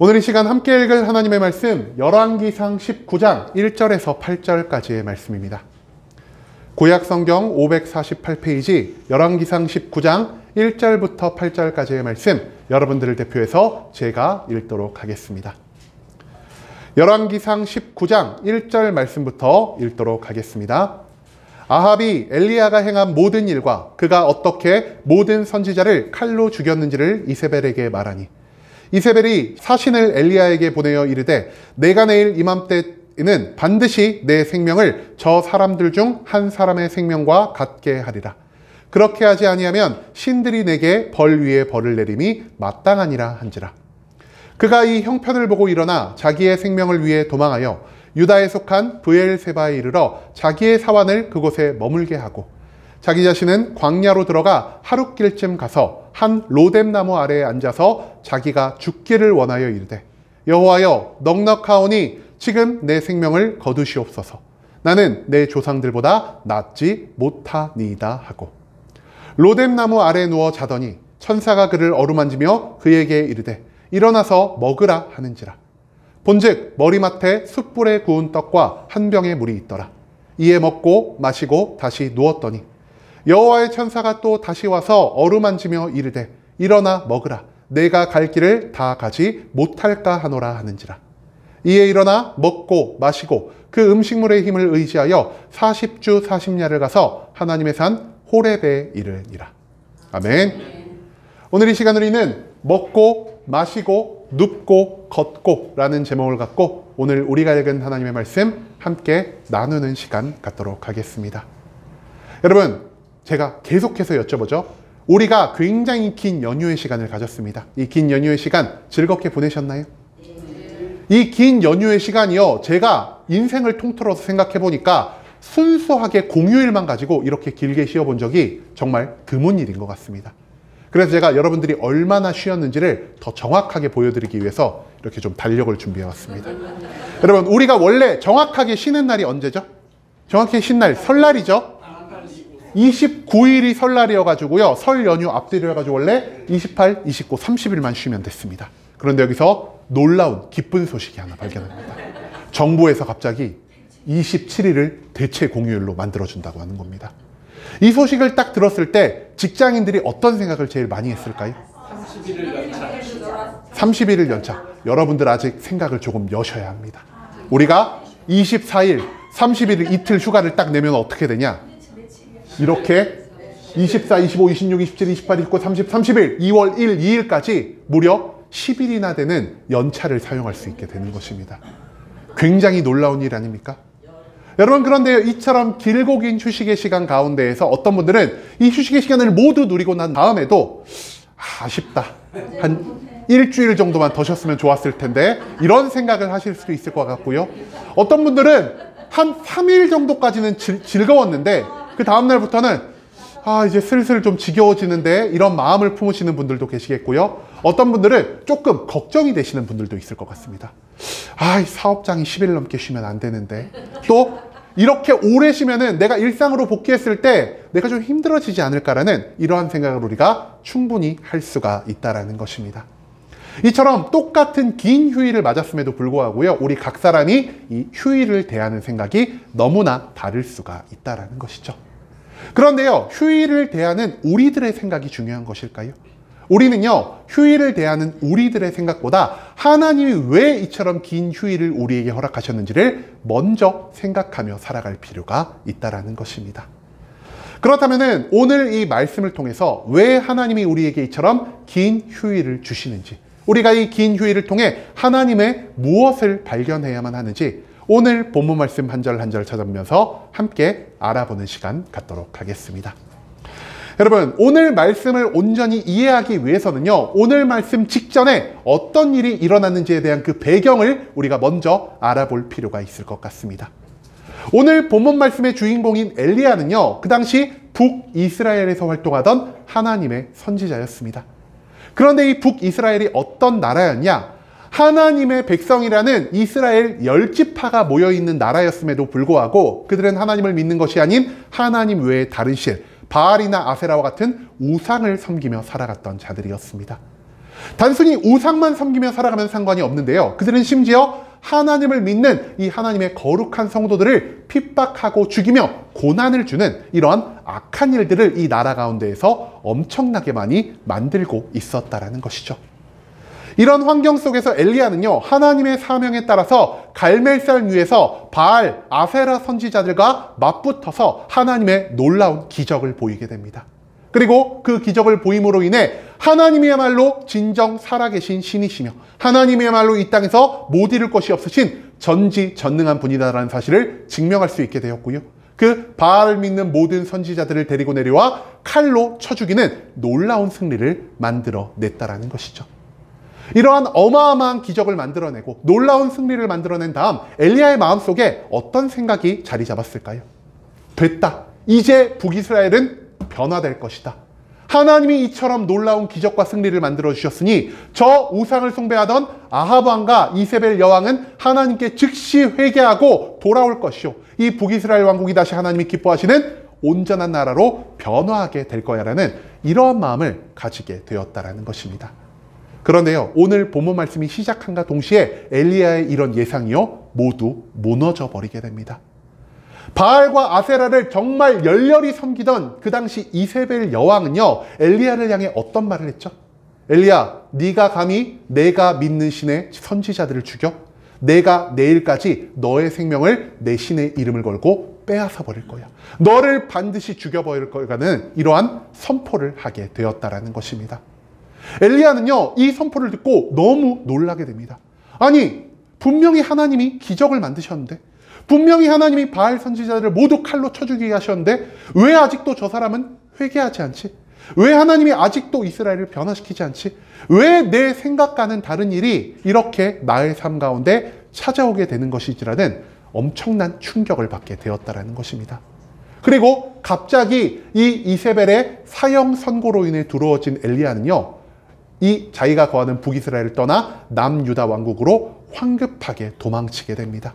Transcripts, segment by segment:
오늘 이 시간 함께 읽을 하나님의 말씀 열왕기상 19장 1절에서 8절까지의 말씀입니다. 구약성경 548페이지 열왕기상 19장 1절부터 8절까지의 말씀, 여러분들을 대표해서 제가 읽도록 하겠습니다. 열왕기상 19장 1절 말씀부터 읽도록 하겠습니다. 아합이 엘리야가 행한 모든 일과 그가 어떻게 모든 선지자를 칼로 죽였는지를 이세벨에게 말하니, 이세벨이 사신을 엘리야에게 보내어 이르되, 내가 내일 이맘때에는 반드시 내 생명을 저 사람들 중 한 사람의 생명과 같게 하리라. 그렇게 하지 아니하면 신들이 내게 벌 위에 벌을 내림이 마땅하니라 한지라. 그가 이 형편을 보고 일어나 자기의 생명을 위해 도망하여 유다에 속한 브엘세바에 이르러 자기의 사환을 그곳에 머물게 하고, 자기 자신은 광야로 들어가 하룻길쯤 가서 한 로뎀나무 아래에 앉아서 자기가 죽기를 원하여 이르되, 여호와여, 넉넉하오니 지금 내 생명을 거두시옵소서. 나는 내 조상들보다 낫지 못하니이다 하고, 로뎀나무 아래에 누워 자더니 천사가 그를 어루만지며 그에게 이르되, 일어나서 먹으라 하는지라. 본즉 머리맡에 숯불에 구운 떡과 한 병의 물이 있더라. 이에 먹고 마시고 다시 누웠더니 여호와의 천사가 또 다시 와서 어루만지며 이르되, 일어나 먹으라. 내가 갈 길을 다 가지 못할까 하노라 하는지라. 이에 일어나 먹고 마시고 그 음식물의 힘을 의지하여 40주 40야를 가서 하나님의 산 호렙에 이르니라. 아멘. 오늘 이 시간 우리는 먹고 마시고 눕고 걷고 라는 제목을 갖고 오늘 우리가 읽은 하나님의 말씀 함께 나누는 시간 갖도록 하겠습니다. 여러분, 제가 계속해서 여쭤보죠. 우리가 굉장히 긴 연휴의 시간을 가졌습니다. 이 긴 연휴의 시간 즐겁게 보내셨나요? 이 긴 연휴의 시간이요, 제가 인생을 통틀어서 생각해 보니까 순수하게 공휴일만 가지고 이렇게 길게 쉬어본 적이 정말 드문 일인 것 같습니다. 그래서 제가 여러분들이 얼마나 쉬었는지를 더 정확하게 보여드리기 위해서 이렇게 좀 달력을 준비해 왔습니다. 여러분, 우리가 원래 정확하게 쉬는 날이 언제죠? 정확히 쉰 날, 설날이죠? 29일이 설날이어가지고요, 설 연휴 앞뒤로해가지고 원래 28, 29, 30일만 쉬면 됐습니다. 그런데 여기서 놀라운 기쁜 소식이 하나 발견합니다. 정부에서 갑자기 27일을 대체 공휴일로 만들어준다고 하는 겁니다. 이 소식을 딱 들었을 때 직장인들이 어떤 생각을 제일 많이 했을까요? 30일을 연차. 30일을 연차. 여러분들 아직 생각을 조금 여셔야 합니다. 우리가 24일, 30일을 이틀 휴가를 딱 내면 어떻게 되냐? 이렇게 24, 25, 26, 27, 28, 29, 30, 30일, 2월 1, 2일까지 무려 10일이나 되는 연차를 사용할 수 있게 되는 것입니다. 굉장히 놀라운 일 아닙니까? 여러분, 그런데 이처럼 길고 긴 휴식의 시간 가운데에서 어떤 분들은 이 휴식의 시간을 모두 누리고 난 다음에도 아쉽다, 한 일주일 정도만 더 쉬었으면 좋았을 텐데, 이런 생각을 하실 수도 있을 것 같고요. 어떤 분들은 한 3일 정도까지는 즐거웠는데 그 다음날부터는 이제 슬슬 좀 지겨워지는데, 이런 마음을 품으시는 분들도 계시겠고요. 어떤 분들은 조금 걱정이 되시는 분들도 있을 것 같습니다. 사업장이 10일 넘게 쉬면 안 되는데, 또 이렇게 오래 쉬면은 내가 일상으로 복귀했을 때 내가 좀 힘들어지지 않을까라는 이러한 생각을 우리가 충분히 할 수가 있다라는 것입니다. 이처럼 똑같은 긴 휴일을 맞았음에도 불구하고요, 우리 각 사람이 이 휴일을 대하는 생각이 너무나 다를 수가 있다라는 것이죠. 그런데요, 휴일을 대하는 우리들의 생각이 중요한 것일까요? 우리는요, 휴일을 대하는 우리들의 생각보다 하나님이 왜 이처럼 긴 휴일을 우리에게 허락하셨는지를 먼저 생각하며 살아갈 필요가 있다라는 것입니다. 그렇다면 오늘 이 말씀을 통해서 왜 하나님이 우리에게 이처럼 긴 휴일을 주시는지, 우리가 이 긴 휴일을 통해 하나님의 무엇을 발견해야만 하는지 오늘 본문 말씀 한 절 한 절 찾아보면서 함께 알아보는 시간 갖도록 하겠습니다. 여러분, 오늘 말씀을 온전히 이해하기 위해서는요, 오늘 말씀 직전에 어떤 일이 일어났는지에 대한 그 배경을 우리가 먼저 알아볼 필요가 있을 것 같습니다. 오늘 본문 말씀의 주인공인 엘리야는요, 그 당시 북이스라엘에서 활동하던 하나님의 선지자였습니다. 그런데 이 북이스라엘이 어떤 나라였냐? 하나님의 백성이라는 이스라엘 10지파가 모여있는 나라였음에도 불구하고 그들은 하나님을 믿는 것이 아닌 하나님 외의 다른 신, 바알이나 아세라와 같은 우상을 섬기며 살아갔던 자들이었습니다. 단순히 우상만 섬기며 살아가면 상관이 없는데요. 그들은 심지어 하나님을 믿는 이 하나님의 거룩한 성도들을 핍박하고 죽이며 고난을 주는 이러한 악한 일들을 이 나라 가운데에서 엄청나게 많이 만들고 있었다라는 것이죠. 이런 환경 속에서 엘리야는요, 하나님의 사명에 따라서 갈멜산 위에서 바알, 아세라 선지자들과 맞붙어서 하나님의 놀라운 기적을 보이게 됩니다. 그리고 그 기적을 보임으로 인해 하나님이야말로 진정 살아계신 신이시며 하나님이야말로 이 땅에서 못 이룰 것이 없으신 전지전능한 분이다라는 사실을 증명할 수 있게 되었고요. 그 바알을 믿는 모든 선지자들을 데리고 내려와 칼로 쳐 죽이는 놀라운 승리를 만들어냈다라는 것이죠. 이러한 어마어마한 기적을 만들어내고 놀라운 승리를 만들어낸 다음 엘리야의 마음속에 어떤 생각이 자리 잡았을까요? 됐다. 이제 북이스라엘은 변화될 것이다. 하나님이 이처럼 놀라운 기적과 승리를 만들어 주셨으니 저 우상을 숭배하던 아합 왕과 이세벨 여왕은 하나님께 즉시 회개하고 돌아올 것이요, 이 북이스라엘 왕국이 다시 하나님이 기뻐하시는 온전한 나라로 변화하게 될 거야라는 이러한 마음을 가지게 되었다라는 것입니다. 그런데요, 오늘 본문 말씀이 시작함과 동시에 엘리야의 이런 예상이요 모두 무너져 버리게 됩니다. 바알과 아세라를 정말 열렬히 섬기던 그 당시 이세벨 여왕은요, 엘리야를 향해 어떤 말을 했죠? 엘리야, 네가 감히 내가 믿는 신의 선지자들을 죽여? 내가 내일까지 너의 생명을 내 신의 이름을 걸고 빼앗아 버릴 거야. 너를 반드시 죽여버릴 거라는 이러한 선포를 하게 되었다라는 것입니다. 엘리야는요, 이 선포를 듣고 너무 놀라게 됩니다. 아니, 분명히 하나님이 기적을 만드셨는데, 분명히 하나님이 바알 선지자들을 모두 칼로 쳐 죽이게 하셨는데 왜 아직도 저 사람은 회개하지 않지? 왜 하나님이 아직도 이스라엘을 변화시키지 않지? 왜 내 생각과는 다른 일이 이렇게 나의 삶 가운데 찾아오게 되는 것이지라는 엄청난 충격을 받게 되었다라는 것입니다. 그리고 갑자기 이 이세벨의 사형 선고로 인해 두려워진 엘리야는요, 이 자기가 거하는 북이스라엘을 떠나 남유다 왕국으로 황급하게 도망치게 됩니다.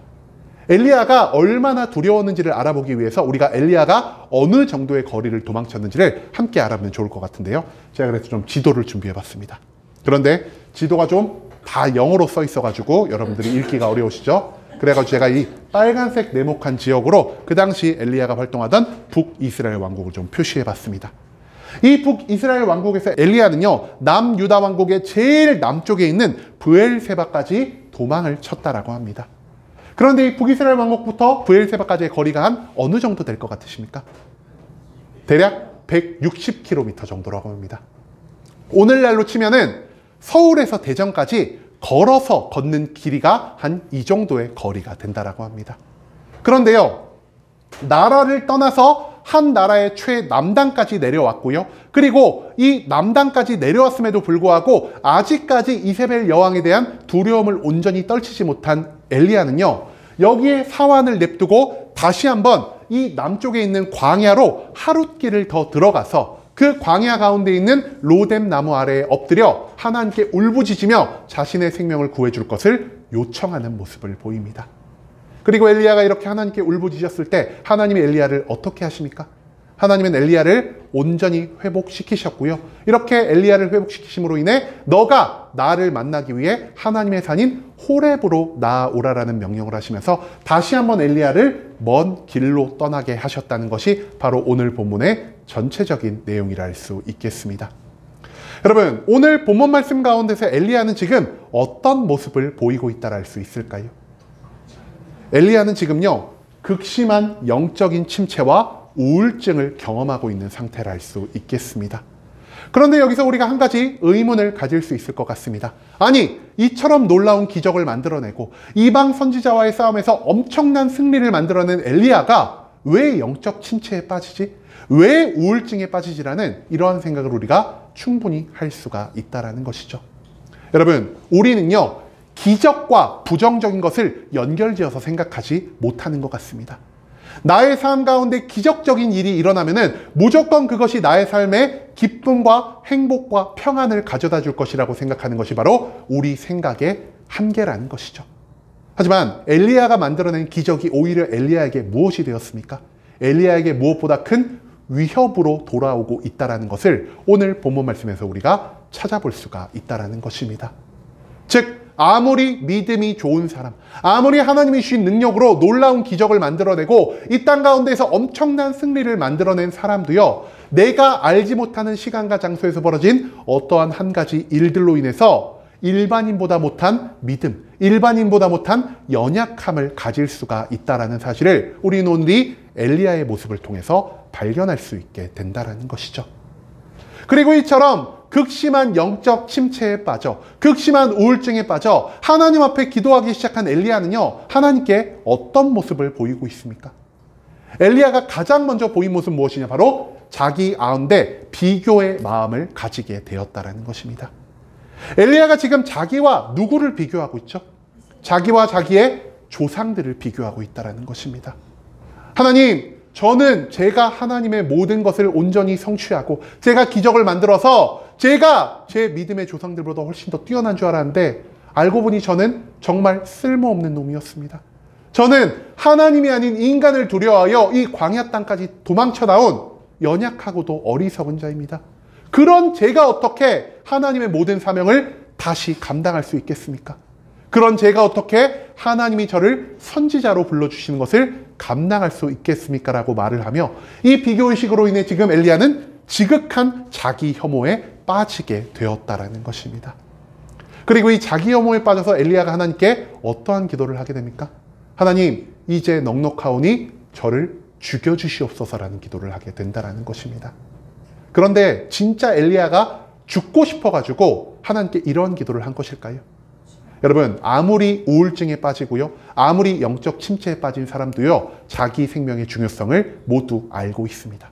엘리야가 얼마나 두려웠는지를 알아보기 위해서 우리가 엘리야가 어느 정도의 거리를 도망쳤는지를 함께 알아보면 좋을 것 같은데요. 제가 그래서 좀 지도를 준비해 봤습니다. 그런데 지도가 좀 다 영어로 써 있어가지고 여러분들이 읽기가 어려우시죠? 그래가지고 제가 이 빨간색 네모칸 지역으로 그 당시 엘리야가 활동하던 북이스라엘 왕국을 좀 표시해 봤습니다. 이 북이스라엘 왕국에서 엘리야는요, 남유다 왕국의 제일 남쪽에 있는 브엘세바까지 도망을 쳤다라고 합니다. 그런데 이 북이스라엘 왕국부터 브엘세바까지의 거리가 한 어느 정도 될 것 같으십니까? 대략 160km 정도라고 합니다. 오늘날로 치면은 서울에서 대전까지 걸어서 걷는 길이가 한 이 정도의 거리가 된다라고 합니다. 그런데요, 나라를 떠나서 한 나라의 최남단까지 내려왔고요. 그리고 이 남단까지 내려왔음에도 불구하고 아직까지 이세벨 여왕에 대한 두려움을 온전히 떨치지 못한 엘리야는요, 여기에 사환을 냅두고 다시 한번 이 남쪽에 있는 광야로 하룻길을 더 들어가서 그 광야 가운데 있는 로뎀 나무 아래에 엎드려 하나님께 울부짖으며 자신의 생명을 구해줄 것을 요청하는 모습을 보입니다. 그리고 엘리야가 이렇게 하나님께 울부짖었을 때 하나님이 엘리야를 어떻게 하십니까? 하나님은 엘리야를 온전히 회복시키셨고요. 이렇게 엘리야를 회복시키심으로 인해 너가 나를 만나기 위해 하나님의 산인 호렙으로 나아오라라는 명령을 하시면서 다시 한번 엘리야를 먼 길로 떠나게 하셨다는 것이 바로 오늘 본문의 전체적인 내용이라 할 수 있겠습니다. 여러분, 오늘 본문 말씀 가운데서 엘리야는 지금 어떤 모습을 보이고 있다라 할 수 있을까요? 엘리야는 지금요, 극심한 영적인 침체와 우울증을 경험하고 있는 상태라 할 수 있겠습니다. 그런데 여기서 우리가 한 가지 의문을 가질 수 있을 것 같습니다. 아니, 이처럼 놀라운 기적을 만들어내고 이방 선지자와의 싸움에서 엄청난 승리를 만들어낸 엘리야가 왜 영적 침체에 빠지지? 왜 우울증에 빠지지라는 이러한 생각을 우리가 충분히 할 수가 있다는 것이죠. 여러분, 우리는요, 기적과 부정적인 것을 연결지어서 생각하지 못하는 것 같습니다. 나의 삶 가운데 기적적인 일이 일어나면은 무조건 그것이 나의 삶에 기쁨과 행복과 평안을 가져다 줄 것이라고 생각하는 것이 바로 우리 생각의 한계라는 것이죠. 하지만 엘리야가 만들어낸 기적이 오히려 엘리야에게 무엇이 되었습니까? 엘리야에게 무엇보다 큰 위협으로 돌아오고 있다는 것을 오늘 본문 말씀에서 우리가 찾아볼 수가 있다는 것입니다. 즉 아무리 믿음이 좋은 사람, 아무리 하나님이 주신 능력으로 놀라운 기적을 만들어내고 이 땅 가운데서 엄청난 승리를 만들어낸 사람도요, 내가 알지 못하는 시간과 장소에서 벌어진 어떠한 한 가지 일들로 인해서 일반인보다 못한 믿음, 일반인보다 못한 연약함을 가질 수가 있다는 사실을 우리는 오늘 이 엘리야의 모습을 통해서 발견할 수 있게 된다는 것이죠. 그리고 이처럼 극심한 영적 침체에 빠져, 극심한 우울증에 빠져 하나님 앞에 기도하기 시작한 엘리야는요, 하나님께 어떤 모습을 보이고 있습니까? 엘리야가 가장 먼저 보인 모습은 무엇이냐? 바로 자기 가운데 비교의 마음을 가지게 되었다는 것입니다. 엘리야가 지금 자기와 누구를 비교하고 있죠? 자기와 자기의 조상들을 비교하고 있다는 것입니다. 하나님, 저는 제가 하나님의 모든 것을 온전히 성취하고 제가 기적을 만들어서 제가 제 믿음의 조상들보다 훨씬 더 뛰어난 줄 알았는데 알고 보니 저는 정말 쓸모없는 놈이었습니다. 저는 하나님이 아닌 인간을 두려워하여 이 광야 땅까지 도망쳐 나온 연약하고도 어리석은 자입니다. 그런 제가 어떻게 하나님의 모든 사명을 다시 감당할 수 있겠습니까? 그런 제가 어떻게 하나님이 저를 선지자로 불러주시는 것을 감당할 수 있겠습니까? 라고 말을 하며 이 비교의식으로 인해 지금 엘리야는 지극한 자기 혐오에 빠지게 되었다라는 것입니다. 그리고 이 자기 혐오에 빠져서 엘리야가 하나님께 어떠한 기도를 하게 됩니까? 하나님, 이제 넉넉하오니 저를 죽여주시옵소서라는 기도를 하게 된다는 것입니다. 그런데 진짜 엘리야가 죽고 싶어가지고 하나님께 이런 기도를 한 것일까요? 여러분, 아무리 우울증에 빠지고요, 아무리 영적 침체에 빠진 사람도요, 자기 생명의 중요성을 모두 알고 있습니다.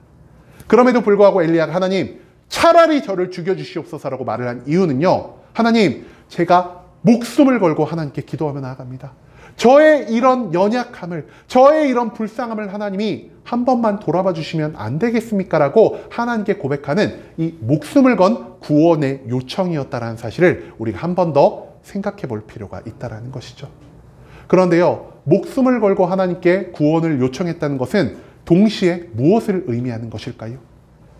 그럼에도 불구하고 엘리야가 하나님, 차라리 저를 죽여주시옵소서라고 말을 한 이유는요, 하나님, 제가 목숨을 걸고 하나님께 기도하며 나아갑니다. 저의 이런 연약함을, 저의 이런 불쌍함을 하나님이 한 번만 돌아봐 주시면 안 되겠습니까? 라고 하나님께 고백하는 이 목숨을 건 구원의 요청이었다는 사실을 우리가 한 번 더 생각해 볼 필요가 있다는 것이죠. 그런데요, 목숨을 걸고 하나님께 구원을 요청했다는 것은 동시에 무엇을 의미하는 것일까요?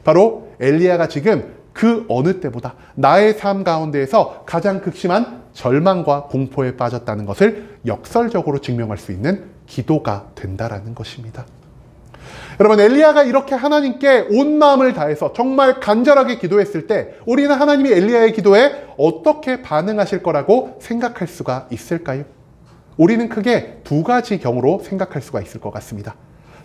바로 엘리야가 지금 그 어느 때보다 나의 삶 가운데에서 가장 극심한 절망과 공포에 빠졌다는 것을 역설적으로 증명할 수 있는 기도가 된다라는 것입니다. 여러분, 엘리야가 이렇게 하나님께 온 마음을 다해서 정말 간절하게 기도했을 때 우리는 하나님이 엘리야의 기도에 어떻게 반응하실 거라고 생각할 수가 있을까요? 우리는 크게 두 가지 경우로 생각할 수가 있을 것 같습니다.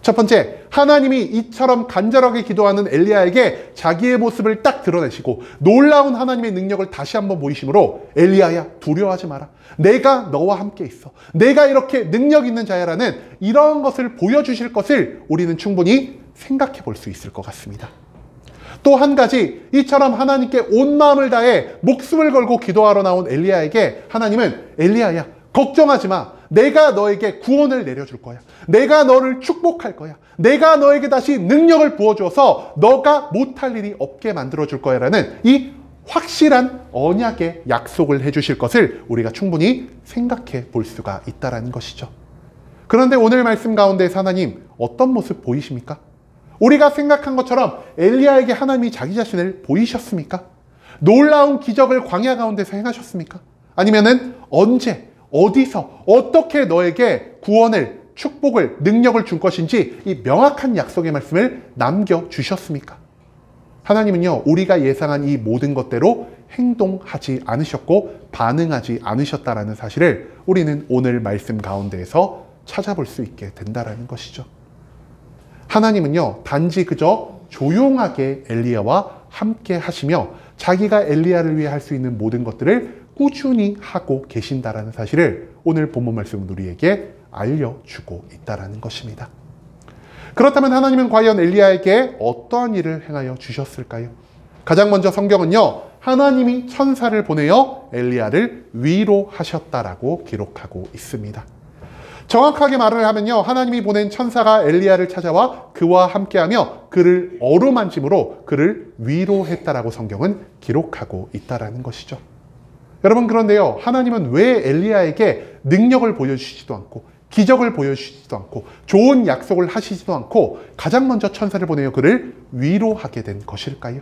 첫 번째, 하나님이 이처럼 간절하게 기도하는 엘리야에게 자기의 모습을 딱 드러내시고 놀라운 하나님의 능력을 다시 한번 보이심으로 엘리야야, 두려워하지 마라. 내가 너와 함께 있어. 내가 이렇게 능력 있는 자야라는 이런 것을 보여주실 것을 우리는 충분히 생각해 볼 수 있을 것 같습니다. 또 한 가지, 이처럼 하나님께 온 마음을 다해 목숨을 걸고 기도하러 나온 엘리야에게 하나님은 엘리야야, 걱정하지 마. 내가 너에게 구원을 내려줄 거야. 내가 너를 축복할 거야. 내가 너에게 다시 능력을 부어주어서 너가 못할 일이 없게 만들어줄 거야 라는 이 확실한 언약의 약속을 해주실 것을 우리가 충분히 생각해 볼 수가 있다는 것이죠. 그런데 오늘 말씀 가운데서 하나님 어떤 모습 보이십니까? 우리가 생각한 것처럼 엘리야에게 하나님이 자기 자신을 보이셨습니까? 놀라운 기적을 광야 가운데서 행하셨습니까? 아니면은 언제, 어디서, 어떻게 너에게 구원을, 축복을, 능력을 줄 것인지 이 명확한 약속의 말씀을 남겨주셨습니까? 하나님은요, 우리가 예상한 이 모든 것대로 행동하지 않으셨고 반응하지 않으셨다라는 사실을 우리는 오늘 말씀 가운데에서 찾아볼 수 있게 된다라는 것이죠. 하나님은요, 단지 그저 조용하게 엘리야와 함께 하시며 자기가 엘리야를 위해 할 수 있는 모든 것들을 꾸준히 하고 계신다라는 사실을 오늘 본문 말씀은 우리에게 알려주고 있다라는 것입니다. 그렇다면 하나님은 과연 엘리야에게 어떠한 일을 행하여 주셨을까요? 가장 먼저 성경은요, 하나님이 천사를 보내어 엘리야를 위로하셨다라고 기록하고 있습니다. 정확하게 말을 하면요, 하나님이 보낸 천사가 엘리야를 찾아와 그와 함께하며 그를 어루만짐으로 그를 위로했다라고 성경은 기록하고 있다라는 것이죠. 여러분, 그런데요, 하나님은 왜 엘리야에게 능력을 보여주시지도 않고 기적을 보여주시지도 않고 좋은 약속을 하시지도 않고 가장 먼저 천사를 보내어 그를 위로하게 된 것일까요?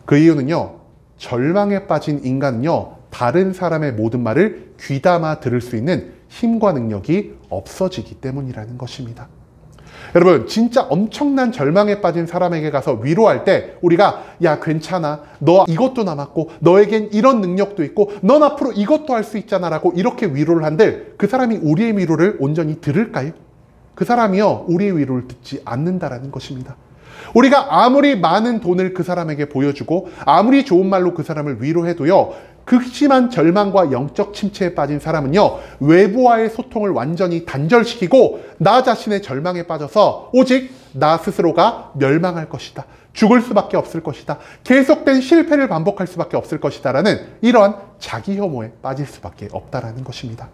그 이유는요, 절망에 빠진 인간은요, 다른 사람의 모든 말을 귀담아 들을 수 있는 힘과 능력이 없어지기 때문이라는 것입니다. 여러분, 진짜 엄청난 절망에 빠진 사람에게 가서 위로할 때 우리가 야, 괜찮아, 너 이것도 남았고 너에겐 이런 능력도 있고 넌 앞으로 이것도 할 수 있잖아 라고 이렇게 위로를 한들 그 사람이 우리의 위로를 온전히 들을까요? 그 사람이요, 우리의 위로를 듣지 않는다라는 것입니다. 우리가 아무리 많은 돈을 그 사람에게 보여주고 아무리 좋은 말로 그 사람을 위로해도요, 극심한 절망과 영적 침체에 빠진 사람은요, 외부와의 소통을 완전히 단절시키고 나 자신의 절망에 빠져서 오직 나 스스로가 멸망할 것이다, 죽을 수밖에 없을 것이다, 계속된 실패를 반복할 수밖에 없을 것이다 라는 이러한 자기 혐오에 빠질 수밖에 없다라는 것입니다.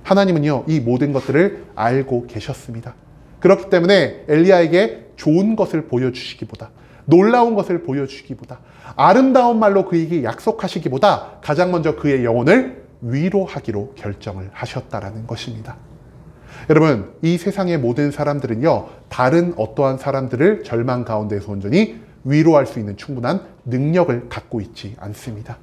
하나님은요, 이 모든 것들을 알고 계셨습니다. 그렇기 때문에 엘리야에게 좋은 것을 보여주시기보다, 놀라운 것을 보여주시기보다, 아름다운 말로 그에게 약속하시기보다 가장 먼저 그의 영혼을 위로하기로 결정을 하셨다라는 것입니다. 여러분, 이 세상의 모든 사람들은요, 다른 어떠한 사람들을 절망 가운데서 온전히 위로할 수 있는 충분한 능력을 갖고 있지 않습니다.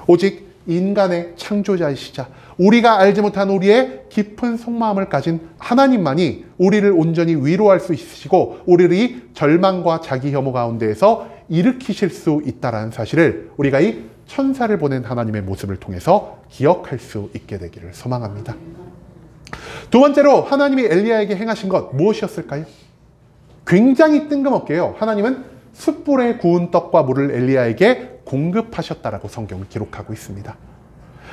오직 인간의 창조자이시자 우리가 알지 못한 우리의 깊은 속마음을 가진 하나님만이 우리를 온전히 위로할 수 있으시고 우리를 이 절망과 자기 혐오 가운데에서 일으키실 수 있다는 사실을 우리가 이 천사를 보낸 하나님의 모습을 통해서 기억할 수 있게 되기를 소망합니다. 두 번째로 하나님이 엘리야에게 행하신 것 무엇이었을까요? 굉장히 뜬금없게요, 하나님은 숯불에 구운 떡과 물을 엘리야에게 공급하셨다라고 성경을 기록하고 있습니다.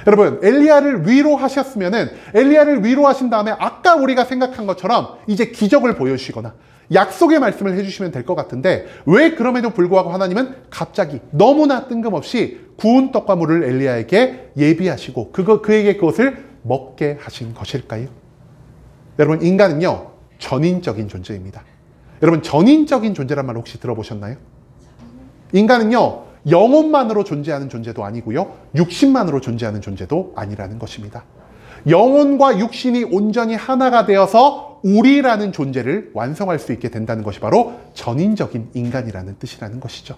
여러분, 엘리야를 위로하셨으면은 엘리야를 위로하신 다음에 아까 우리가 생각한 것처럼 이제 기적을 보여주시거나 약속의 말씀을 해주시면 될 것 같은데 왜 그럼에도 불구하고 하나님은 갑자기 너무나 뜬금없이 구운 떡과 물을 엘리야에게 예비하시고 그에게 그것을 먹게 하신 것일까요? 여러분, 인간은요, 전인적인 존재입니다. 여러분, 전인적인 존재란 말 혹시 들어보셨나요? 인간은요, 영혼만으로 존재하는 존재도 아니고요, 육신만으로 존재하는 존재도 아니라는 것입니다. 영혼과 육신이 온전히 하나가 되어서 우리라는 존재를 완성할 수 있게 된다는 것이 바로 전인적인 인간이라는 뜻이라는 것이죠.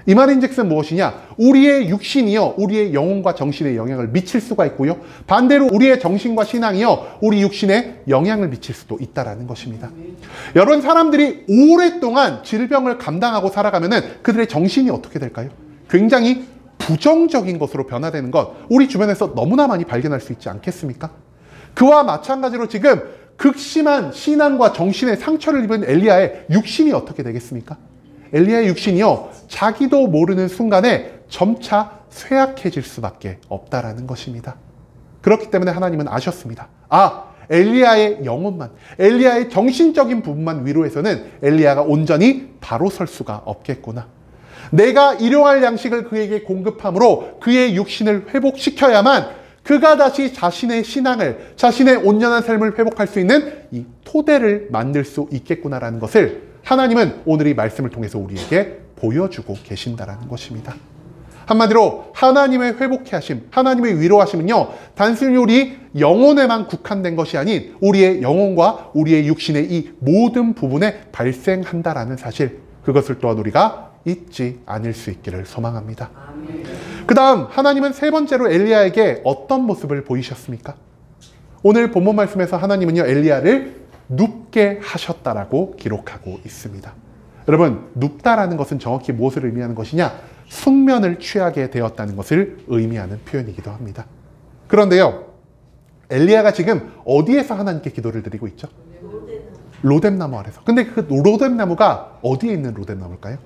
이 말인즉슨 무엇이냐? 우리의 육신이요, 우리의 영혼과 정신에 영향을 미칠 수가 있고요, 반대로 우리의 정신과 신앙이요, 우리 육신에 영향을 미칠 수도 있다는 것입니다. 여러분, 사람들이 오랫동안 질병을 감당하고 살아가면은 그들의 정신이 어떻게 될까요? 굉장히 부정적인 것으로 변화되는 것, 우리 주변에서 너무나 많이 발견할 수 있지 않겠습니까? 그와 마찬가지로 지금 극심한 신앙과 정신의 상처를 입은 엘리야의 육신이 어떻게 되겠습니까? 엘리야의 육신이요, 자기도 모르는 순간에 점차 쇠약해질 수밖에 없다라는 것입니다. 그렇기 때문에 하나님은 아셨습니다. 엘리야의 영혼만, 엘리야의 정신적인 부분만 위로해서는 엘리야가 온전히 바로 설 수가 없겠구나. 내가 일용할 양식을 그에게 공급함으로 그의 육신을 회복시켜야만 그가 다시 자신의 신앙을, 자신의 온전한 삶을 회복할 수 있는 이 토대를 만들 수 있겠구나라는 것을 하나님은 오늘 이 말씀을 통해서 우리에게 보여주고 계신다라는 것입니다. 한마디로 하나님의 회복케 하심, 하나님의 위로하심은요, 단순히 우리 영혼에만 국한된 것이 아닌 우리의 영혼과 우리의 육신의 이 모든 부분에 발생한다라는 사실, 그것을 또한 우리가 잊지 않을 수 있기를 소망합니다. 그 다음 하나님은 세 번째로 엘리야에게 어떤 모습을 보이셨습니까? 오늘 본문 말씀에서 하나님은요, 엘리야를 눕게 하셨다라고 기록하고 있습니다. 여러분, 눕다라는 것은 정확히 무엇을 의미하는 것이냐? 숙면을 취하게 되었다는 것을 의미하는 표현이기도 합니다. 그런데요, 엘리야가 지금 어디에서 하나님께 기도를 드리고 있죠? 로뎀나무 아래서. 근데 그 로뎀나무가 어디에 있는 로뎀나무일까요?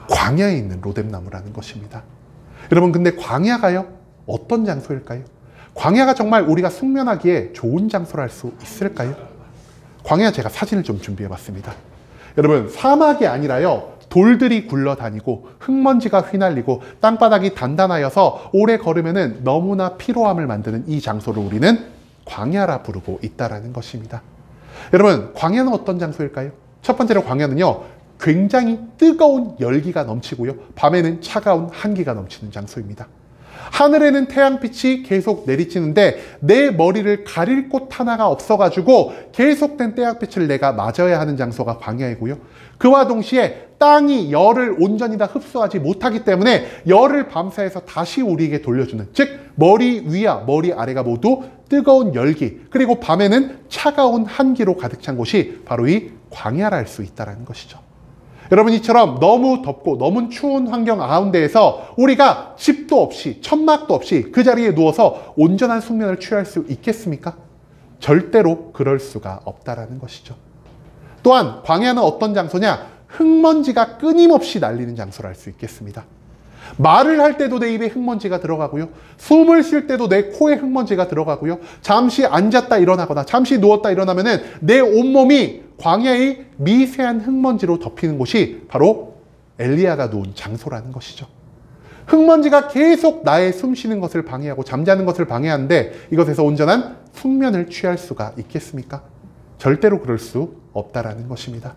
광야에 있는 로뎀나무라는 것입니다. 여러분, 근데 광야가요, 어떤 장소일까요? 광야가 정말 우리가 숙면하기에 좋은 장소를 할 수 있을까요? 광야, 제가 사진을 좀 준비해 봤습니다. 여러분, 사막이 아니라요, 돌들이 굴러다니고 흙먼지가 휘날리고 땅바닥이 단단하여서 오래 걸으면은 너무나 피로함을 만드는 이 밤소를 우리는 광야라 부르고 있다라는 것입니다. 여러분, 광야는 어떤 장소일까요? 첫 번째로 광야는요, 굉장히 뜨거운 열기가 넘치고요, 밤에는 차가운 한기가 넘치는 장소입니다. 하늘에는 태양빛이 계속 내리치는데 내 머리를 가릴 곳 하나가 없어가지고 계속된 태양빛을 내가 맞아야 하는 장소가 광야이고요. 그와 동시에 땅이 열을 온전히 다 흡수하지 못하기 때문에 열을 밤사이에서 다시 우리에게 돌려주는, 즉 머리 위와 머리 아래가 모두 뜨거운 열기, 그리고 밤에는 차가운 한기로 가득 찬 곳이 바로 이 광야라 할 수 있다는 것이죠. 여러분, 이처럼 너무 덥고 너무 추운 환경 가운데에서 우리가 집도 없이 천막도 없이 그 자리에 누워서 온전한 숙면을 취할 수 있겠습니까? 절대로 그럴 수가 없다라는 것이죠. 또한 광야는 어떤 장소냐? 흙먼지가 끊임없이 날리는 장소라 할 수 있겠습니다. 말을 할 때도 내 입에 흙먼지가 들어가고요. 숨을 쉴 때도 내 코에 흙먼지가 들어가고요. 잠시 앉았다 일어나거나 잠시 누웠다 일어나면은 내 온몸이 광야의 미세한 흙먼지로 덮이는 곳이 바로 엘리야가 누운 장소라는 것이죠. 흙먼지가 계속 나의 숨 쉬는 것을 방해하고 잠자는 것을 방해하는데 이것에서 온전한 숙면을 취할 수가 있겠습니까? 절대로 그럴 수 없다라는 것입니다.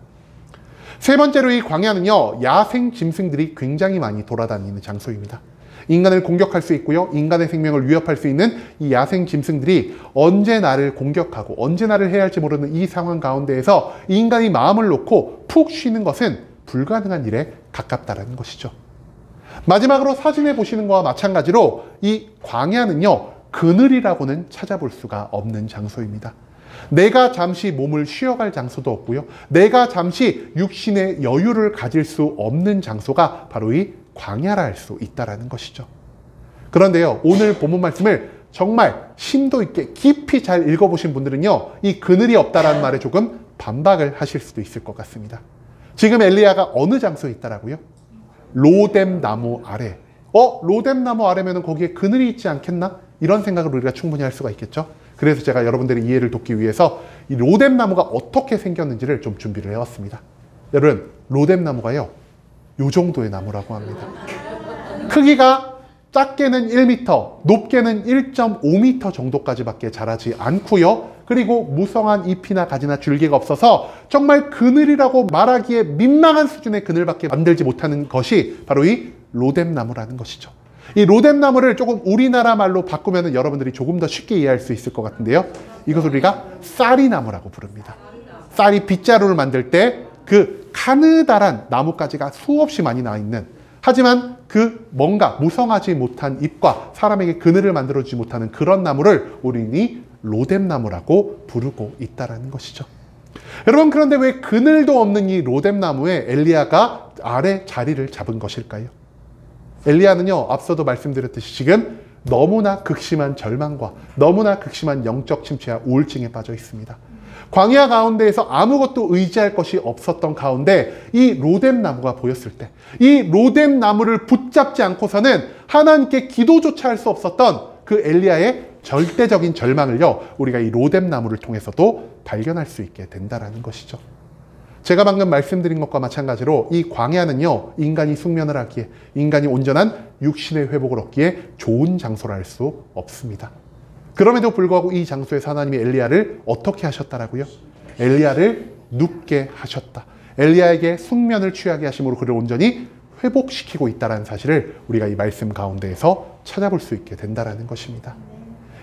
세 번째로 이 광야는요, 야생 짐승들이 굉장히 많이 돌아다니는 장소입니다. 인간을 공격할 수 있고요, 인간의 생명을 위협할 수 있는 이 야생 짐승들이 언제 나를 공격하고 언제 나를 해야 할지 모르는 이 상황 가운데에서 인간이 마음을 놓고 푹 쉬는 것은 불가능한 일에 가깝다는 것이죠. 마지막으로 사진에 보시는 것과 마찬가지로 이 광야는요, 그늘이라고는 찾아볼 수가 없는 장소입니다. 내가 잠시 몸을 쉬어갈 장소도 없고요, 내가 잠시 육신의 여유를 가질 수 없는 장소가 바로 이 광야라 할 수 있다는 것이죠. 그런데요, 오늘 본문 말씀을 정말 심도 있게 깊이 잘 읽어보신 분들은요, 이 그늘이 없다라는 말에 조금 반박을 하실 수도 있을 것 같습니다. 지금 엘리야가 어느 장소에 있다라고요? 로뎀 나무 아래. 로뎀 나무 아래면 거기에 그늘이 있지 않겠나? 이런 생각을 우리가 충분히 할 수가 있겠죠. 그래서 제가 여러분들의 이해를 돕기 위해서 이 로뎀 나무가 어떻게 생겼는지를 좀 준비를 해왔습니다. 여러분, 로뎀 나무가요, 요 정도의 나무라고 합니다. 크기가 작게는 1m, 높게는 1.5m 정도까지밖에 자라지 않고요. 그리고 무성한 잎이나 가지나 줄기가 없어서 정말 그늘이라고 말하기에 민망한 수준의 그늘밖에 만들지 못하는 것이 바로 이 로뎀 나무라는 것이죠. 이 로뎀 나무를 조금 우리나라 말로 바꾸면 여러분들이 조금 더 쉽게 이해할 수 있을 것 같은데요. 이것을 우리가 쌀이나무라고 부릅니다. 쌀이 빗자루를 만들 때 그 가느다란 나뭇가지가 수없이 많이 나 있는, 하지만 그 뭔가 무성하지 못한 잎과 사람에게 그늘을 만들어주지 못하는 그런 나무를 우리는 로뎀 나무라고 부르고 있다는 것이죠. 여러분, 그런데 왜 그늘도 없는 이 로뎀 나무에 엘리야가 아래 자리를 잡은 것일까요? 엘리야는요, 앞서도 말씀드렸듯이 지금 너무나 극심한 절망과 너무나 극심한 영적 침체와 우울증에 빠져 있습니다. 광야 가운데에서 아무것도 의지할 것이 없었던 가운데 이 로뎀 나무가 보였을 때, 이 로뎀 나무를 붙잡지 않고서는 하나님께 기도조차 할 수 없었던 그 엘리야의 절대적인 절망을요, 우리가 이 로뎀 나무를 통해서도 발견할 수 있게 된다는 것이죠. 제가 방금 말씀드린 것과 마찬가지로 이 광야는요, 인간이 숙면을 하기에, 인간이 온전한 육신의 회복을 얻기에 좋은 장소라 할 수 없습니다. 그럼에도 불구하고 이 장소에서 하나님이 엘리야를 어떻게 하셨다라고요? 엘리야를 눕게 하셨다. 엘리야에게 숙면을 취하게 하심으로 그를 온전히 회복시키고 있다는 사실을 우리가 이 말씀 가운데에서 찾아볼 수 있게 된다는 것입니다.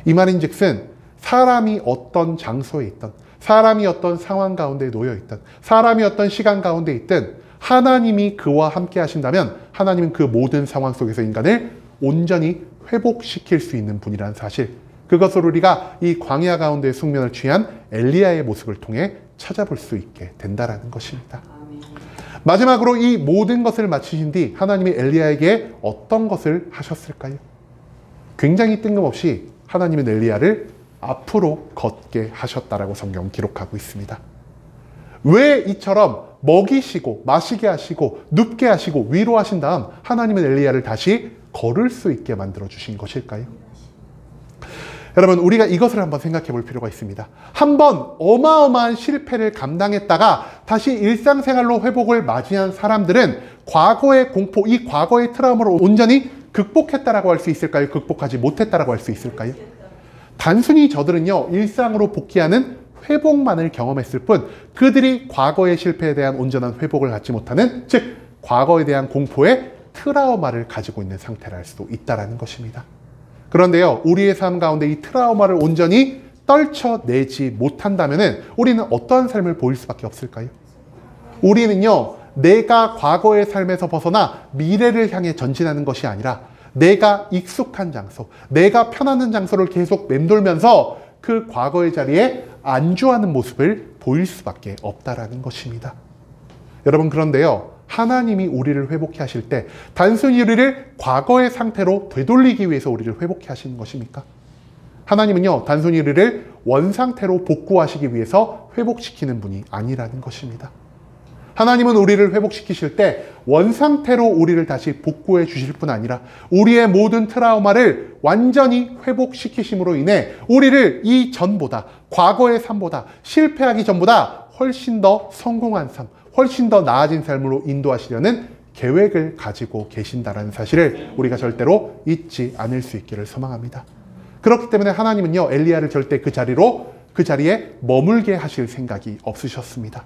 이 말인즉슨 사람이 어떤 장소에 있든, 사람이 어떤 상황 가운데 놓여 있든, 사람이 어떤 시간 가운데 있든 하나님이 그와 함께 하신다면 하나님은 그 모든 상황 속에서 인간을 온전히 회복시킬 수 있는 분이라는 사실, 그것을 우리가 이 광야 가운데 숙면을 취한 엘리야의 모습을 통해 찾아볼 수 있게 된다는 것입니다. 마지막으로 이 모든 것을 마치신 뒤 하나님이 엘리야에게 어떤 것을 하셨을까요? 굉장히 뜬금없이 하나님은 엘리야를 앞으로 걷게 하셨다라고 성경 기록하고 있습니다. 왜 이처럼 먹이시고 마시게 하시고 눕게 하시고 위로하신 다음 하나님은 엘리야를 다시 걸을 수 있게 만들어 주신 것일까요? 여러분, 우리가 이것을 한번 생각해 볼 필요가 있습니다. 한번 어마어마한 실패를 감당했다가 다시 일상생활로 회복을 맞이한 사람들은 과거의 공포, 이 과거의 트라우마를 온전히 극복했다라고 할 수 있을까요? 극복하지 못했다라고 할 수 있을까요? 단순히 저들은요, 일상으로 복귀하는 회복만을 경험했을 뿐 그들이 과거의 실패에 대한 온전한 회복을 갖지 못하는, 즉 과거에 대한 공포에 트라우마를 가지고 있는 상태를 알 수도 있다는 것입니다. 그런데요, 우리의 삶 가운데 이 트라우마를 온전히 떨쳐내지 못한다면 우리는 어떠한 삶을 보일 수밖에 없을까요? 우리는요, 내가 과거의 삶에서 벗어나 미래를 향해 전진하는 것이 아니라 내가 익숙한 장소, 내가 편안한 장소를 계속 맴돌면서 그 과거의 자리에 안주하는 모습을 보일 수밖에 없다라는 것입니다. 여러분, 그런데요, 하나님이 우리를 회복해 하실 때 단순히 우리를 과거의 상태로 되돌리기 위해서 우리를 회복해 하시는 것입니까? 하나님은요, 단순히 우리를 원상태로 복구하시기 위해서 회복시키는 분이 아니라는 것입니다. 하나님은 우리를 회복시키실 때 원상태로 우리를 다시 복구해 주실 뿐 아니라 우리의 모든 트라우마를 완전히 회복시키심으로 인해 우리를 이전보다, 과거의 삶보다, 실패하기 전보다 훨씬 더 성공한 삶, 훨씬 더 나아진 삶으로 인도하시려는 계획을 가지고 계신다는 사실을 우리가 절대로 잊지 않을 수 있기를 소망합니다. 그렇기 때문에 하나님은요, 엘리야를 절대 그 자리에 머물게 하실 생각이 없으셨습니다.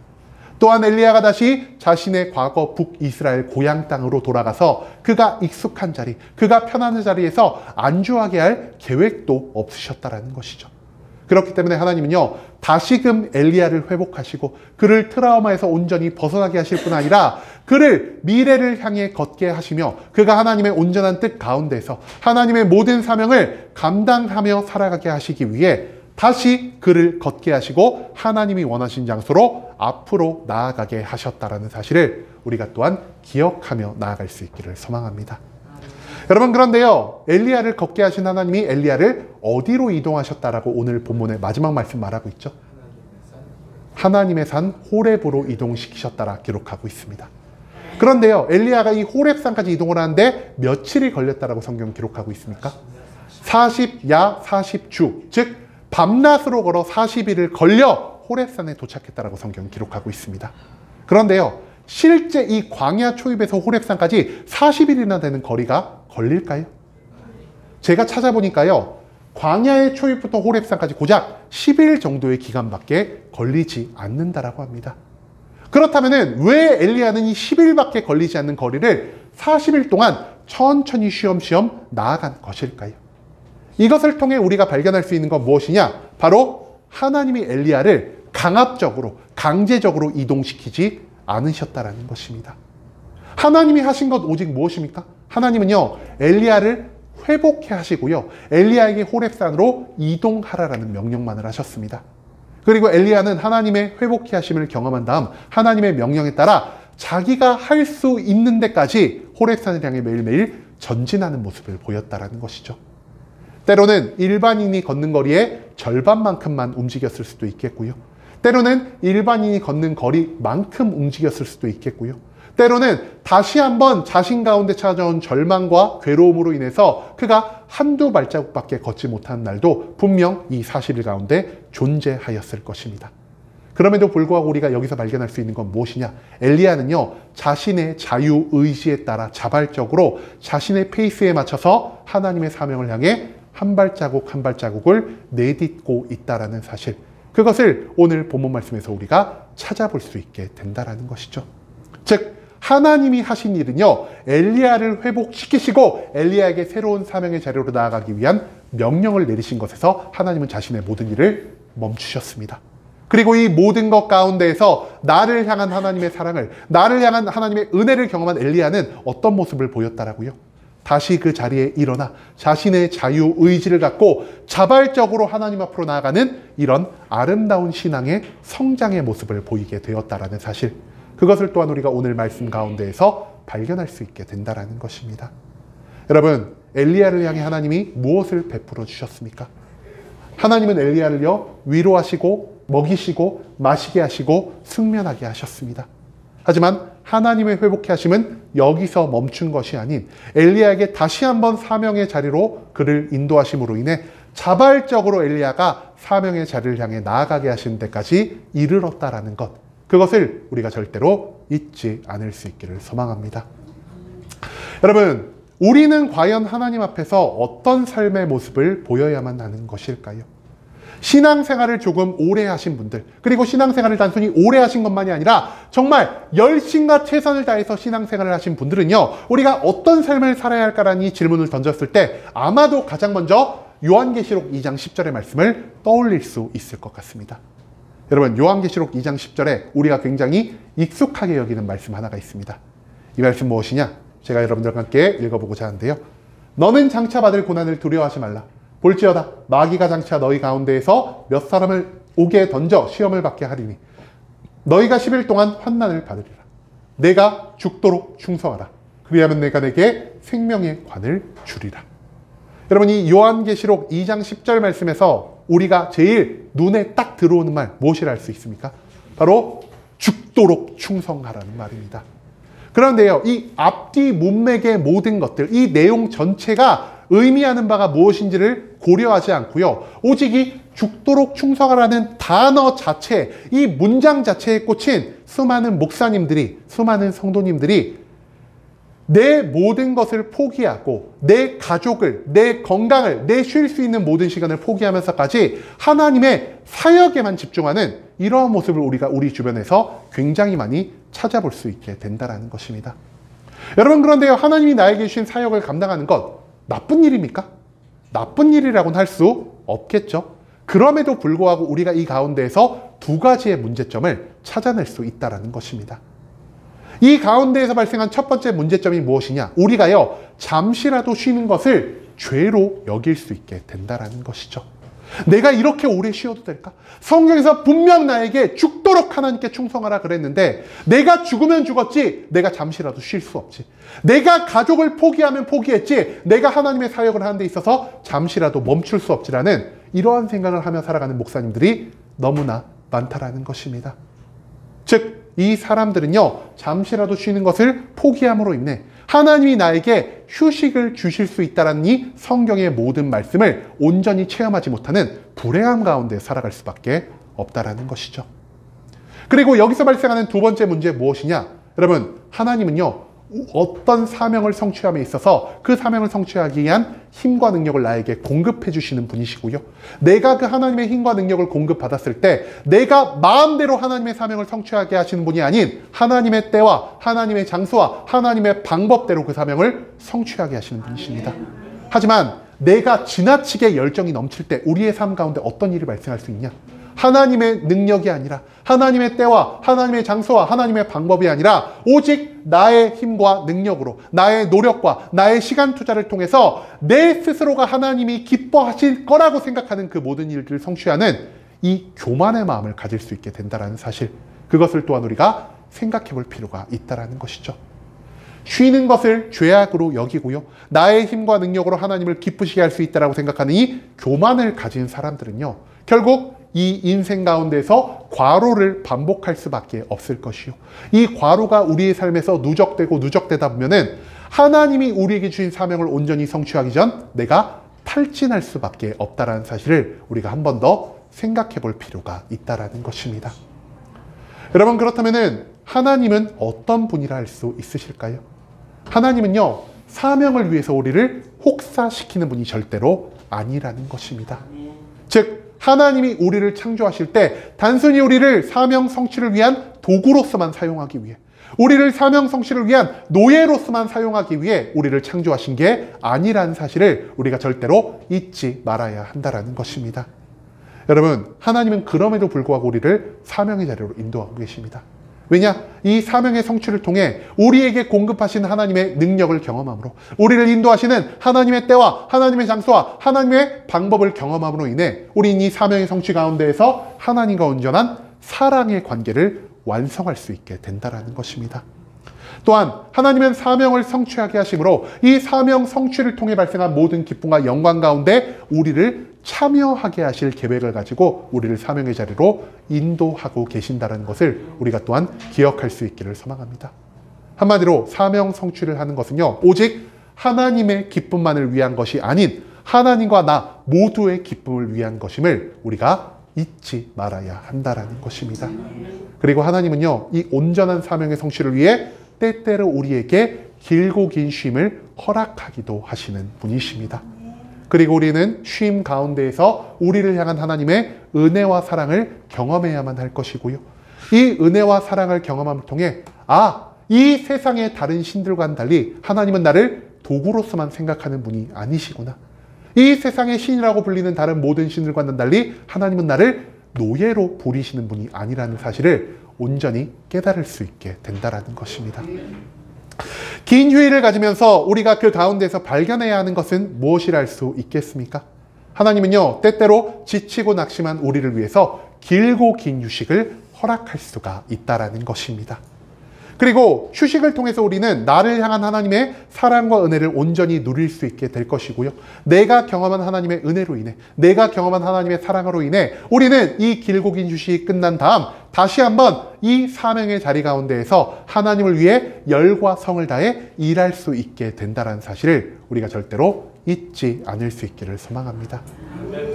또한 엘리야가 다시 자신의 과거 북이스라엘 고향 땅으로 돌아가서 그가 익숙한 자리, 그가 편안한 자리에서 안주하게 할 계획도 없으셨다라는 것이죠. 그렇기 때문에 하나님은요, 다시금 엘리야를 회복하시고 그를 트라우마에서 온전히 벗어나게 하실 뿐 아니라 그를 미래를 향해 걷게 하시며 그가 하나님의 온전한 뜻 가운데서 하나님의 모든 사명을 감당하며 살아가게 하시기 위해 다시 그를 걷게 하시고 하나님이 원하신 장소로 앞으로 나아가게 하셨다라는 사실을 우리가 또한 기억하며 나아갈 수 있기를 소망합니다. 여러분, 그런데요, 엘리야를 걷게 하신 하나님이 엘리야를 어디로 이동하셨다라고 오늘 본문의 마지막 말씀 말하고 있죠? 하나님의 산 호렙으로 이동시키셨다라 기록하고 있습니다. 그런데요, 엘리야가 이 호렙산까지 이동을 하는데 며칠이 걸렸다라고 성경 기록하고 있습니까? 40야 40주, 즉 밤낮으로 걸어 40일을 걸려 호렙산에 도착했다라고 성경 기록하고 있습니다. 그런데요, 실제 이 광야 초입에서 호렙산까지 40일이나 되는 거리가 걸릴까요? 제가 찾아보니까요, 광야의 초입부터 호렙산까지 고작 10일 정도의 기간밖에 걸리지 않는다라고 합니다. 그렇다면 왜 엘리야는 이 10일밖에 걸리지 않는 거리를 40일 동안 천천히 쉬엄쉬엄 나아간 것일까요? 이것을 통해 우리가 발견할 수 있는 건 무엇이냐? 바로 하나님이 엘리야를 강압적으로, 강제적으로 이동시키지 않으셨다라는 것입니다. 하나님이 하신 것 오직 무엇입니까? 하나님은요, 엘리야를 회복해 하시고요, 엘리야에게 호렙산으로 이동하라라는 명령만을 하셨습니다. 그리고 엘리야는 하나님의 회복해 하심을 경험한 다음 하나님의 명령에 따라 자기가 할 수 있는 데까지 호렙산을 향해 매일매일 전진하는 모습을 보였다라는 것이죠. 때로는 일반인이 걷는 거리의 절반만큼만 움직였을 수도 있겠고요. 때로는 일반인이 걷는 거리만큼 움직였을 수도 있겠고요. 때로는 다시 한번 자신 가운데 찾아온 절망과 괴로움으로 인해서 그가 한두 발자국밖에 걷지 못한 날도 분명 이 사실 가운데 존재하였을 것입니다. 그럼에도 불구하고 우리가 여기서 발견할 수 있는 건 무엇이냐? 엘리야는요, 자신의 자유의지에 따라 자발적으로 자신의 페이스에 맞춰서 하나님의 사명을 향해 한 발자국 한 발자국을 내딛고 있다라는 사실, 그것을 오늘 본문 말씀에서 우리가 찾아볼 수 있게 된다라는 것이죠. 즉, 하나님이 하신 일은요, 엘리야를 회복시키시고 엘리야에게 새로운 사명의 자리로 나아가기 위한 명령을 내리신 것에서 하나님은 자신의 모든 일을 멈추셨습니다. 그리고 이 모든 것 가운데에서 나를 향한 하나님의 사랑을, 나를 향한 하나님의 은혜를 경험한 엘리야는 어떤 모습을 보였다라고요? 다시 그 자리에 일어나 자신의 자유의지를 갖고 자발적으로 하나님 앞으로 나아가는 이런 아름다운 신앙의 성장의 모습을 보이게 되었다라는 사실, 그것을 또한 우리가 오늘 말씀 가운데에서 발견할 수 있게 된다라는 것입니다. 여러분, 엘리야를 향해 하나님이 무엇을 베풀어 주셨습니까? 하나님은 엘리야를요, 위로하시고 먹이시고 마시게 하시고 숙면하게 하셨습니다. 하지만 하나님의 회복해 하심은 여기서 멈춘 것이 아닌 엘리야에게 다시 한번 사명의 자리로 그를 인도하심으로 인해 자발적으로 엘리야가 사명의 자리를 향해 나아가게 하시는 데까지 이르렀다라는 것, 그것을 우리가 절대로 잊지 않을 수 있기를 소망합니다. 여러분, 우리는 과연 하나님 앞에서 어떤 삶의 모습을 보여야만 하는 것일까요? 신앙생활을 조금 오래 하신 분들, 그리고 신앙생활을 단순히 오래 하신 것만이 아니라 정말 열심과 최선을 다해서 신앙생활을 하신 분들은요, 우리가 어떤 삶을 살아야 할까라는 이 질문을 던졌을 때 아마도 가장 먼저 요한계시록 2장 10절의 말씀을 떠올릴 수 있을 것 같습니다. 여러분, 요한계시록 2장 10절에 우리가 굉장히 익숙하게 여기는 말씀 하나가 있습니다. 이 말씀 무엇이냐? 제가 여러분들과 함께 읽어보고자 하는데요. 너는 장차 받을 고난을 두려워하지 말라. 볼지어다 마귀가 장차 너희 가운데에서 몇 사람을 옥에 던져 시험을 받게 하리니 너희가 10일 동안 환난을 받으리라. 내가 죽도록 충성하라. 그리하면 내가 내게 생명의 관을 주리라. 여러분, 이 요한계시록 2장 10절 말씀에서 우리가 제일 눈에 딱 들어오는 말 무엇이라 할 수 있습니까? 바로 죽도록 충성하라는 말입니다. 그런데요, 이 앞뒤 문맥의 모든 것들, 이 내용 전체가 의미하는 바가 무엇인지를 고려하지 않고요, 오직 이 죽도록 충성하라는 단어 자체, 이 문장 자체에 꽂힌 수많은 목사님들이, 수많은 성도님들이 내 모든 것을 포기하고 내 가족을, 내 건강을, 내 쉴 수 있는 모든 시간을 포기하면서까지 하나님의 사역에만 집중하는 이러한 모습을 우리가 우리 주변에서 굉장히 많이 찾아볼 수 있게 된다는 것입니다. 여러분, 그런데요, 하나님이 나에게 주신 사역을 감당하는 것 나쁜 일입니까? 나쁜 일이라고는 할 수 없겠죠. 그럼에도 불구하고 우리가 이 가운데에서 두 가지의 문제점을 찾아낼 수 있다는 것입니다. 이 가운데에서 발생한 첫 번째 문제점이 무엇이냐? 우리가요, 잠시라도 쉬는 것을 죄로 여길 수 있게 된다는 것이죠. 내가 이렇게 오래 쉬어도 될까? 성경에서 분명 나에게 죽도록 하나님께 충성하라 그랬는데 내가 죽으면 죽었지 내가 잠시라도 쉴 수 없지. 내가 가족을 포기하면 포기했지 내가 하나님의 사역을 하는 데 있어서 잠시라도 멈출 수 없지라는 이러한 생각을 하며 살아가는 목사님들이 너무나 많다라는 것입니다. 즉, 이 사람들은요, 잠시라도 쉬는 것을 포기함으로 인해 하나님이 나에게 휴식을 주실 수 있다는 이 성경의 모든 말씀을 온전히 체험하지 못하는 불행함 가운데 살아갈 수밖에 없다라는 것이죠. 그리고 여기서 발생하는 두 번째 문제 무엇이냐? 여러분, 하나님은요, 어떤 사명을 성취함에 있어서 그 사명을 성취하기 위한 힘과 능력을 나에게 공급해 주시는 분이시고요, 내가 그 하나님의 힘과 능력을 공급받았을 때 내가 마음대로 하나님의 사명을 성취하게 하시는 분이 아닌 하나님의 때와 하나님의 장소와 하나님의 방법대로 그 사명을 성취하게 하시는 분이십니다. 하지만 내가 지나치게 열정이 넘칠 때 우리의 삶 가운데 어떤 일이 발생할 수 있냐? 하나님의 능력이 아니라 하나님의 때와 하나님의 장소와 하나님의 방법이 아니라 오직 나의 힘과 능력으로, 나의 노력과 나의 시간 투자를 통해서 내 스스로가 하나님이 기뻐하실 거라고 생각하는 그 모든 일들을 성취하는 이 교만의 마음을 가질 수 있게 된다는 사실, 그것을 또한 우리가 생각해 볼 필요가 있다는 것이죠. 쉬는 것을 죄악으로 여기고요, 나의 힘과 능력으로 하나님을 기쁘시게 할 수 있다고 생각하는 이 교만을 가진 사람들은요, 결국 이 인생 가운데서 과로를 반복할 수밖에 없을 것이요, 이 과로가 우리의 삶에서 누적되고 누적되다 보면은 하나님이 우리에게 주신 사명을 온전히 성취하기 전 내가 탈진할 수밖에 없다는 사실을 우리가 한 번 더 생각해 볼 필요가 있다는 것입니다. 여러분, 그렇다면은 하나님은 어떤 분이라 할 수 있으실까요? 하나님은요, 사명을 위해서 우리를 혹사시키는 분이 절대로 아니라는 것입니다. 즉, 하나님이 우리를 창조하실 때 단순히 우리를 사명 성취를 위한 도구로서만 사용하기 위해, 우리를 사명 성취를 위한 노예로서만 사용하기 위해 우리를 창조하신 게 아니라는 사실을 우리가 절대로 잊지 말아야 한다는 것입니다. 여러분, 하나님은 그럼에도 불구하고 우리를 사명의 자리로 인도하고 계십니다. 왜냐? 이 사명의 성취를 통해 우리에게 공급하신 하나님의 능력을 경험함으로, 우리를 인도하시는 하나님의 때와 하나님의 장소와 하나님의 방법을 경험함으로 인해 우리는 이 사명의 성취 가운데에서 하나님과 온전한 사랑의 관계를 완성할 수 있게 된다는 것입니다. 또한 하나님은 사명을 성취하게 하심으로 이 사명 성취를 통해 발생한 모든 기쁨과 영광 가운데 우리를 참여하게 하실 계획을 가지고 우리를 사명의 자리로 인도하고 계신다는 것을 우리가 또한 기억할 수 있기를 소망합니다. 한마디로 사명 성취를 하는 것은요, 오직 하나님의 기쁨만을 위한 것이 아닌 하나님과 나 모두의 기쁨을 위한 것임을 우리가 잊지 말아야 한다는 것입니다. 그리고 하나님은요, 이 온전한 사명의 성취를 위해 때때로 우리에게 길고 긴 쉼을 허락하기도 하시는 분이십니다. 그리고 우리는 쉼 가운데에서 우리를 향한 하나님의 은혜와 사랑을 경험해야만 할 것이고요. 이 은혜와 사랑을 경험함을 통해 이 세상의 다른 신들과는 달리 하나님은 나를 도구로서만 생각하는 분이 아니시구나. 이 세상의 신이라고 불리는 다른 모든 신들과는 달리 하나님은 나를 노예로 부리시는 분이 아니라는 사실을 온전히 깨달을 수 있게 된다는 것입니다. 긴 휴일을 가지면서 우리가 그 가운데서 발견해야 하는 것은 무엇이라 할 수 있겠습니까? 하나님은요, 때때로 지치고 낙심한 우리를 위해서 길고 긴 휴식을 허락할 수가 있다는 것입니다. 그리고 휴식을 통해서 우리는 나를 향한 하나님의 사랑과 은혜를 온전히 누릴 수 있게 될 것이고요. 내가 경험한 하나님의 은혜로 인해, 내가 경험한 하나님의 사랑으로 인해 우리는 이 길고 긴 휴식이 끝난 다음 다시 한번 이 사명의 자리 가운데에서 하나님을 위해 열과 성을 다해 일할 수 있게 된다는 사실을 우리가 절대로 잊지 않을 수 있기를 소망합니다.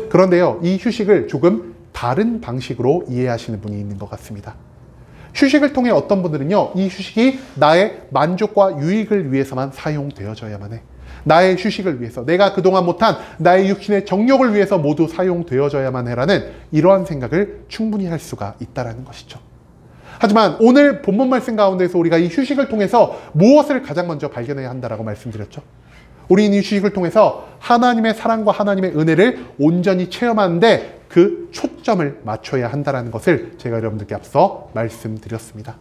그런데요, 이 휴식을 조금 다른 방식으로 이해하시는 분이 있는 것 같습니다. 휴식을 통해 어떤 분들은요, 이 휴식이 나의 만족과 유익을 위해서만 사용되어져야만 해. 나의 휴식을 위해서, 내가 그동안 못한 나의 육신의 정욕을 위해서 모두 사용되어져야만 해라는 이러한 생각을 충분히 할 수가 있다는 것이죠. 하지만 오늘 본문 말씀 가운데서 우리가 이 휴식을 통해서 무엇을 가장 먼저 발견해야 한다라고 말씀드렸죠. 우리는 이 휴식을 통해서 하나님의 사랑과 하나님의 은혜를 온전히 체험하는데 그 초점을 맞춰야 한다는 것을 제가 여러분들께 앞서 말씀드렸습니다.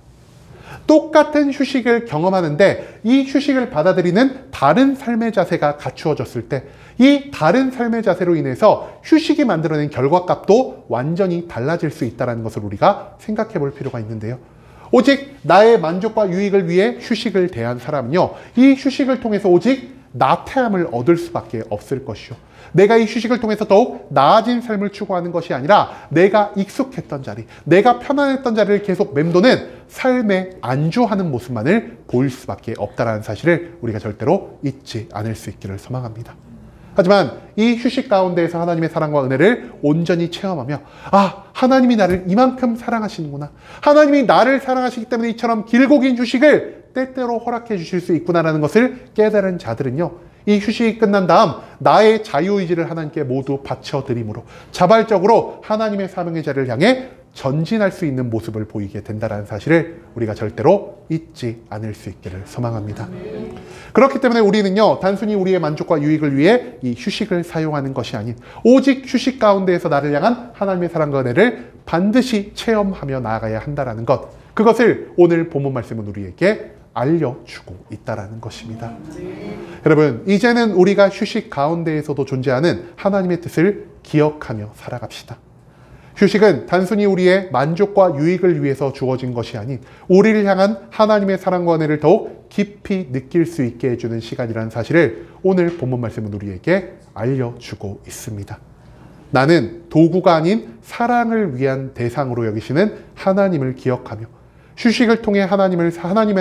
똑같은 휴식을 경험하는데 이 휴식을 받아들이는 다른 삶의 자세가 갖추어졌을 때 이 다른 삶의 자세로 인해서 휴식이 만들어낸 결과값도 완전히 달라질 수 있다는 것을 우리가 생각해 볼 필요가 있는데요. 오직 나의 만족과 유익을 위해 휴식을 대한 사람은요, 이 휴식을 통해서 오직 나태함을 얻을 수밖에 없을 것이요. 내가 이 휴식을 통해서 더욱 나아진 삶을 추구하는 것이 아니라 내가 익숙했던 자리, 내가 편안했던 자리를 계속 맴도는 삶에 안주하는 모습만을 보일 수밖에 없다는 사실을 우리가 절대로 잊지 않을 수 있기를 소망합니다. 하지만 이 휴식 가운데에서 하나님의 사랑과 은혜를 온전히 체험하며 하나님이 나를 이만큼 사랑하시는구나, 하나님이 나를 사랑하시기 때문에 이처럼 길고 긴 휴식을 때때로 허락해 주실 수 있구나라는 것을 깨달은 자들은요, 이 휴식이 끝난 다음 나의 자유의지를 하나님께 모두 바쳐드림으로 자발적으로 하나님의 사명의 자리를 향해 전진할 수 있는 모습을 보이게 된다는 사실을 우리가 절대로 잊지 않을 수 있기를 소망합니다. 그렇기 때문에 우리는요, 단순히 우리의 만족과 유익을 위해 이 휴식을 사용하는 것이 아닌 오직 휴식 가운데에서 나를 향한 하나님의 사랑과 은혜를 반드시 체험하며 나아가야 한다는 것, 그것을 오늘 본문 말씀은 우리에게 알려주고 있다는 것입니다. 여러분, 이제는 우리가 휴식 가운데에서도 존재하는 하나님의 뜻을 기억하며 살아갑시다. 휴식은 단순히 우리의 만족과 유익을 위해서 주어진 것이 아닌 우리를 향한 하나님의 사랑과 은혜를 더욱 깊이 느낄 수 있게 해주는 시간이라는 사실을 오늘 본문 말씀은 우리에게 알려주고 있습니다. 나는 도구가 아닌 사랑을 위한 대상으로 여기시는 하나님을 기억하며 휴식을 통해 하나님의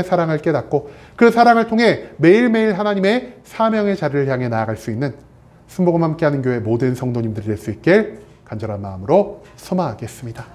사랑을 깨닫고 그 사랑을 통해 매일매일 하나님의 사명의 자리를 향해 나아갈 수 있는 순복음 함께하는 교회 모든 성도님들이 될 수 있길 간절한 마음으로 소망하겠습니다.